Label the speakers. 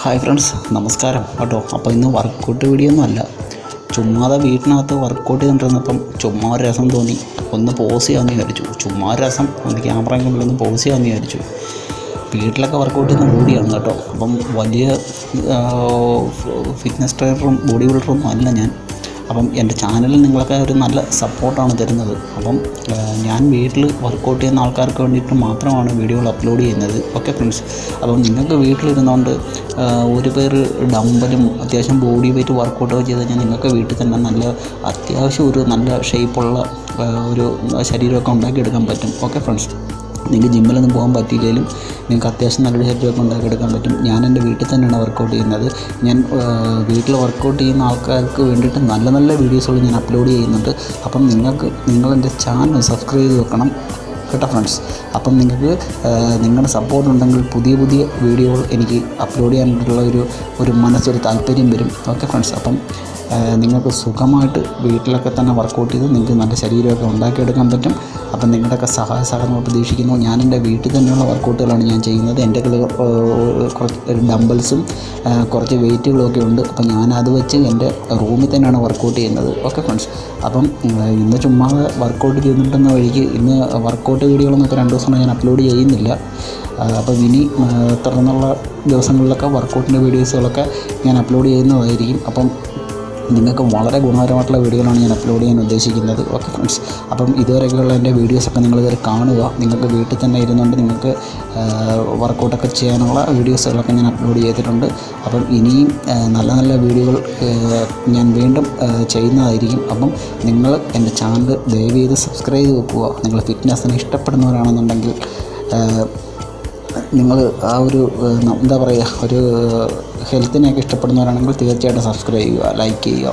Speaker 1: Hi friends, നമസ്കാരം കേട്ടോ. അപ്പോൾ ഇന്ന് വർക്കൗട്ട് വീഡിയോ ഒന്നും അല്ല, ചുമ്മാതെ വീട്ടിനകത്ത് വർക്കൗട്ട് ചെയ്തുകൊണ്ടിരുന്നപ്പം ചുമ്മാ ഒരു രസം തോന്നി, ഒന്ന് പോസ് ചെയ്യാമെന്ന് വിചാരിച്ചു. ചുമ്മാ ഒരു രസം ഒന്ന് ക്യാമറയും കൊണ്ടൊന്ന് പോസ് ചെയ്യാമെന്ന് വിചാരിച്ചു. വീട്ടിലൊക്കെ വർക്കൗട്ട് ചെയ്യുന്ന ബോഡിയാണ് കേട്ടോ. അപ്പം വലിയ ഫിറ്റ്നസ് ട്രെയിനറും ബോഡി ബിൽഡറൊന്നും അല്ല ഞാൻ. അപ്പം എൻ്റെ ചാനലിൽ നിങ്ങളൊക്കെ ഒരു നല്ല സപ്പോർട്ടാണ് തരുന്നത്. അപ്പം ഞാൻ വീട്ടിൽ വർക്കൗട്ട് ചെയ്യുന്ന ആൾക്കാർക്ക് വേണ്ടിയിട്ട് മാത്രമാണ് വീഡിയോകൾ അപ്ലോഡ് ചെയ്യുന്നത്. ഓക്കെ ഫ്രണ്ട്സ്, അപ്പം നിങ്ങൾക്ക് വീട്ടിലിരുന്നുകൊണ്ട് ഒരു പേര് ഡമ്പലും അത്യാവശ്യം ബോഡി വെയിറ്റ് വർക്കൗട്ടൊക്കെ ചെയ്ത് കഴിഞ്ഞാൽ നിങ്ങൾക്ക് വീട്ടിൽ തന്നെ നല്ല അത്യാവശ്യം ഒരു നല്ല ഷേപ്പുള്ള ഒരു ശരീരമൊക്കെ ഉണ്ടാക്കിയെടുക്കാൻ പറ്റും. ഓക്കെ ഫ്രണ്ട്സ്, നിങ്ങൾക്ക് ജിമ്മിലൊന്നും പോകാൻ പറ്റിയില്ലെങ്കിലും നിങ്ങൾക്ക് അത്യാവശ്യം നല്ലൊരു ശരീരമൊക്കെ ഉണ്ടാക്കിയെടുക്കാൻ പറ്റും. ഞാൻ എൻ്റെ വീട്ടിൽ തന്നെയാണ് വർക്കൗട്ട് ചെയ്യുന്നത്. ഞാൻ വീട്ടിൽ വർക്കൗട്ട് ചെയ്യുന്ന ആൾക്കാർക്ക് വേണ്ടിയിട്ട് നല്ല നല്ല വീഡിയോസുകൾ ഞാൻ അപ്ലോഡ് ചെയ്യുന്നുണ്ട്. അപ്പം നിങ്ങളെൻ്റെ ചാനൽ സബ്സ്ക്രൈബ് ചെയ്ത് വെക്കണം കേട്ടോ ഫ്രണ്ട്സ്. അപ്പം നിങ്ങൾക്ക് നിങ്ങളുടെ സപ്പോർട്ട് ഉണ്ടെങ്കിൽ പുതിയ പുതിയ വീഡിയോകൾ എനിക്ക് അപ്ലോഡ് ചെയ്യാനായിട്ടുള്ള ഒരു മനസ്സൊരു താല്പര്യം വരും. ഓക്കെ ഫ്രണ്ട്സ്, അപ്പം നിങ്ങൾക്ക് സുഖമായിട്ട് വീട്ടിലൊക്കെ തന്നെ വർക്കൗട്ട് ചെയ്ത് നിങ്ങൾക്ക് നല്ല ശരീരമൊക്കെ ഉണ്ടാക്കിയെടുക്കാൻ പറ്റും. അപ്പം നിങ്ങളുടെയൊക്കെ സഹായ സഹകരണം പ്രതീക്ഷിക്കുന്നു. ഞാൻ എൻ്റെ വീട്ടിൽ തന്നെയുള്ള വർക്കൗട്ടുകളാണ് ഞാൻ ചെയ്യുന്നത്. എൻ്റെ കുറച്ച് ഡംബൽസും കുറച്ച് വെയിറ്റുകളൊക്കെ ഉണ്ട്. അപ്പം ഞാനത് വെച്ച് എൻ്റെ റൂമിൽ തന്നെയാണ് വർക്കൗട്ട് ചെയ്യുന്നത്. ഓക്കെ ഫ്രണ്ട്സ്, അപ്പം ഇന്ന് ചുമ്മാ വർക്കൗട്ട് ചെയ്തിട്ടുന്ന വഴിക്ക് ഇന്ന് വർക്കൗട്ട് വീഡിയോകളൊന്നും 2 ദിവസം ഞാൻ അപ്ലോഡ് ചെയ്യുന്നില്ല. അപ്പം ഇനി തുടർന്നുള്ള ദിവസങ്ങളിലൊക്കെ വർക്കൗട്ടിൻ്റെ വീഡിയോസുകളൊക്കെ ഞാൻ അപ്ലോഡ് ചെയ്യുന്നതായിരിക്കും. അപ്പം നിങ്ങൾക്ക് വളരെ ഗുണകരമായിട്ടുള്ള വീഡിയോകളാണ് ഞാൻ അപ്ലോഡ് ചെയ്യാൻ ഉദ്ദേശിക്കുന്നത്. ഓക്കെ ഫ്രണ്ട്സ്, അപ്പം ഇതുവരെയൊക്കെയുള്ള എൻ്റെ വീഡിയോസൊക്കെ നിങ്ങൾ ഇതുവരെ കാണുക. നിങ്ങൾക്ക് വീട്ടിൽ തന്നെ ഇരുന്നുകൊണ്ട് നിങ്ങൾക്ക് വർക്കൗട്ടൊക്കെ ചെയ്യാനുള്ള വീഡിയോസുകളൊക്കെ ഞാൻ അപ്ലോഡ് ചെയ്തിട്ടുണ്ട്. അപ്പം ഇനിയും നല്ല നല്ല വീഡിയോകൾ ഞാൻ വീണ്ടും ചെയ്യുന്നതായിരിക്കും. അപ്പം നിങ്ങൾ എൻ്റെ ചാനൽ ദയവ് ചെയ്ത് സബ്സ്ക്രൈബ് ചെയ്ത് വെക്കുക. നിങ്ങൾ ഫിറ്റ്നസ്സിനെ ഇഷ്ടപ്പെടുന്നവരാണെന്നുണ്ടെങ്കിൽ നിങ്ങൾ ആ ഒരു എന്താ പറയുക, ഒരു ഹെൽത്തിനെയൊക്കെ ഇഷ്ടപ്പെടുന്നവരാണെങ്കിൽ തീർച്ചയായിട്ടും സബ്സ്ക്രൈബ് ചെയ്യുക, ലൈക്ക് ചെയ്യുക.